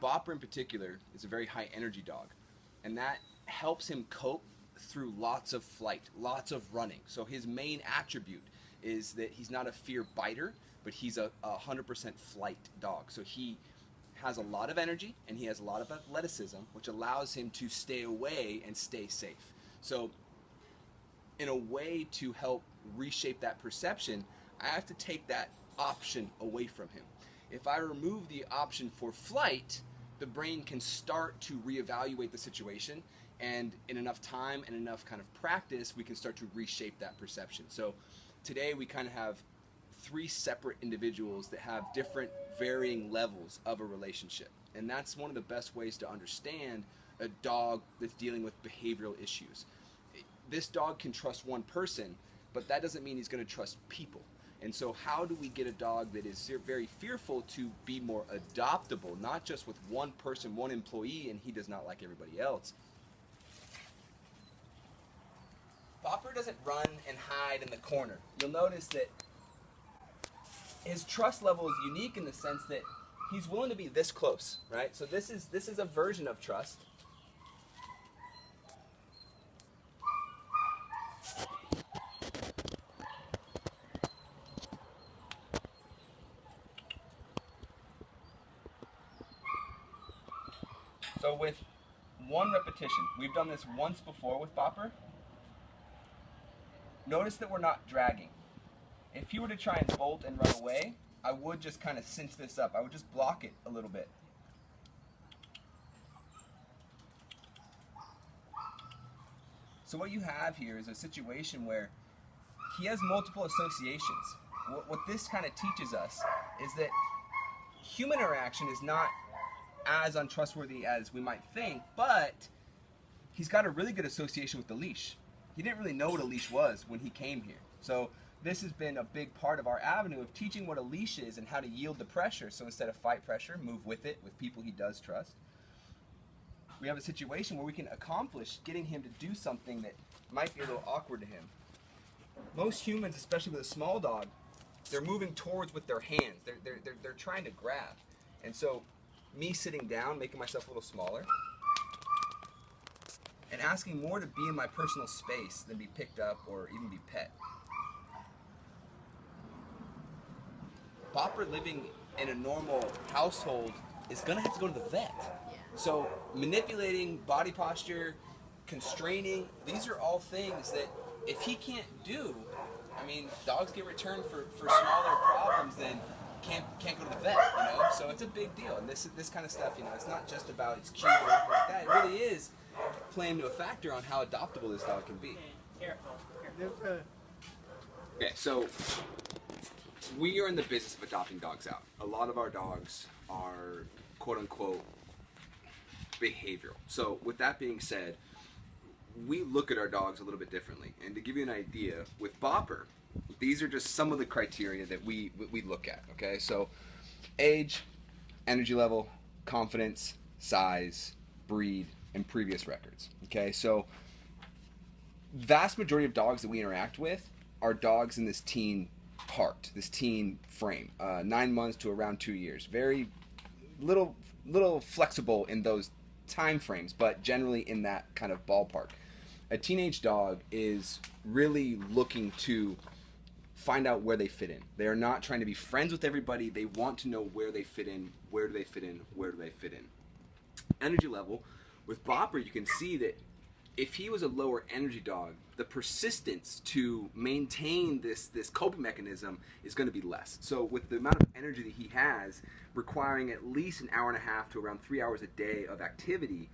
Bopper in particular is a very high energy dog, and that helps him cope through lots of flight, lots of running. So his main attribute is that he's not a fear biter, but he's a 100% flight dog. So he has a lot of energy and he has a lot of athleticism, which allows him to stay away and stay safe. So in a way to help reshape that perception, I have to take that option away from him. If I remove the option for flight, the brain can start to reevaluate the situation, and in enough time and enough kind of practice, we can start to reshape that perception. So today we kind of have three separate individuals that have different varying levels of a relationship. And that's one of the best ways to understand a dog that's dealing with behavioral issues. This dog can trust one person, but that doesn't mean he's going to trust people. And so how do we get a dog that is very fearful to be more adoptable, not just with one person, one employee, and he does not like everybody else? Bopper doesn't run and hide in the corner. You'll notice that his trust level is unique in the sense that he's willing to be this close, right? So this is a version of trust. So with one repetition, we've done this once before with Bopper. Notice that we're not dragging. If he were to try and bolt and run away, I would just kind of cinch this up. I would just block it a little bit. So what you have here is a situation where he has multiple associations. What this kind of teaches us is that human interaction is not as untrustworthy as we might think, but he's got a really good association with the leash. He didn't really know what a leash was when he came here. So this has been a big part of our avenue of teaching what a leash is and how to yield the pressure. So instead of fight pressure, move with it with people he does trust. We have a situation where we can accomplish getting him to do something that might be a little awkward to him. Most humans, especially with a small dog, they're moving towards with their hands. They're trying to grab. And so me sitting down, making myself a little smaller, and asking more to be in my personal space than be picked up or even be pet. Bopper living in a normal household is gonna have to go to the vet. So manipulating body posture, constraining, these are all things that if he can't do, I mean, dogs get returned for smaller problems than can't go to the vet, you know? So it's a big deal. And this kind of stuff, you know, it's not just about it's cute or anything like that. It really is playing to a factor on how adoptable this dog can be. Okay, so we are in the business of adopting dogs out. A lot of our dogs are quote unquote behavioral. So with that being said, we look at our dogs a little bit differently. And to give you an idea, with Bopper, these are just some of the criteria that we look at, okay? So age, energy level, confidence, size, breed, and previous records, okay? So vast majority of dogs that we interact with are dogs in this teen part, this teen frame, 9 months to around 2 years. Very little flexible in those time frames, but generally in that kind of ballpark. A teenage dog is really looking to find out where they fit in. They are not trying to be friends with everybody. They want to know where they fit in, where do they fit in, where do they fit in. Energy level, with Bopper, you can see that if he was a lower energy dog, the persistence to maintain this coping mechanism is going to be less. So with the amount of energy that he has, requiring at least an hour and a half to around 3 hours a day of activity,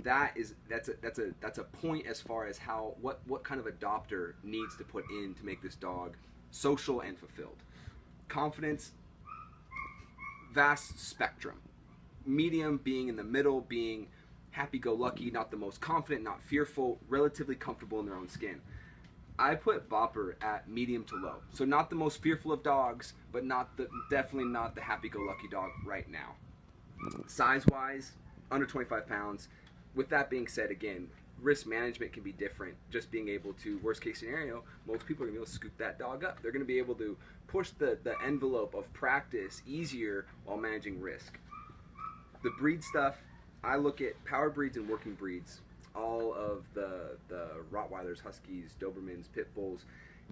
that's a point as far as how what kind of adopter needs to put in to make this dog social and fulfilled. Confidence, vast spectrum. Medium being in the middle, being happy-go-lucky, not the most confident, not fearful, relatively comfortable in their own skin. I put Bopper at medium to low. So not the most fearful of dogs, but definitely not the happy-go-lucky dog right now. Size-wise, under 25 pounds. With that being said, again, risk management can be different. Just being able to, worst case scenario, most people are going to be able to scoop that dog up. They're going to be able to push the envelope of practice easier while managing risk. The breed stuff, I look at power breeds and working breeds, all of the Rottweilers, Huskies, Dobermans, Pit Bulls,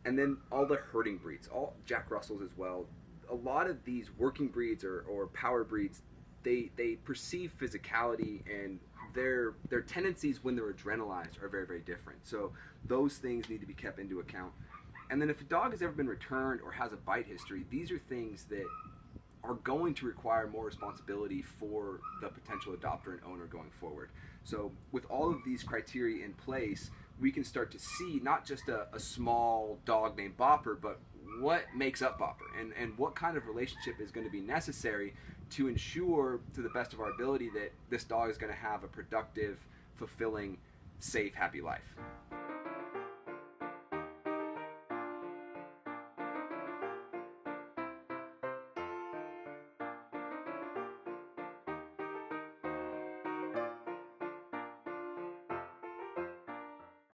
and then all the herding breeds, all Jack Russells as well. A lot of these working breeds or power breeds, they perceive physicality, and their tendencies when they're adrenalized are very, very different. So those things need to be kept into account. And then if a dog has ever been returned or has a bite history, these are things that are going to require more responsibility for the potential adopter and owner going forward. So with all of these criteria in place, we can start to see not just a small dog named Bopper, but what makes up Bopper, and what kind of relationship is going to be necessary to ensure, to the best of our ability, that this dog is going to have a productive, fulfilling, safe, happy life.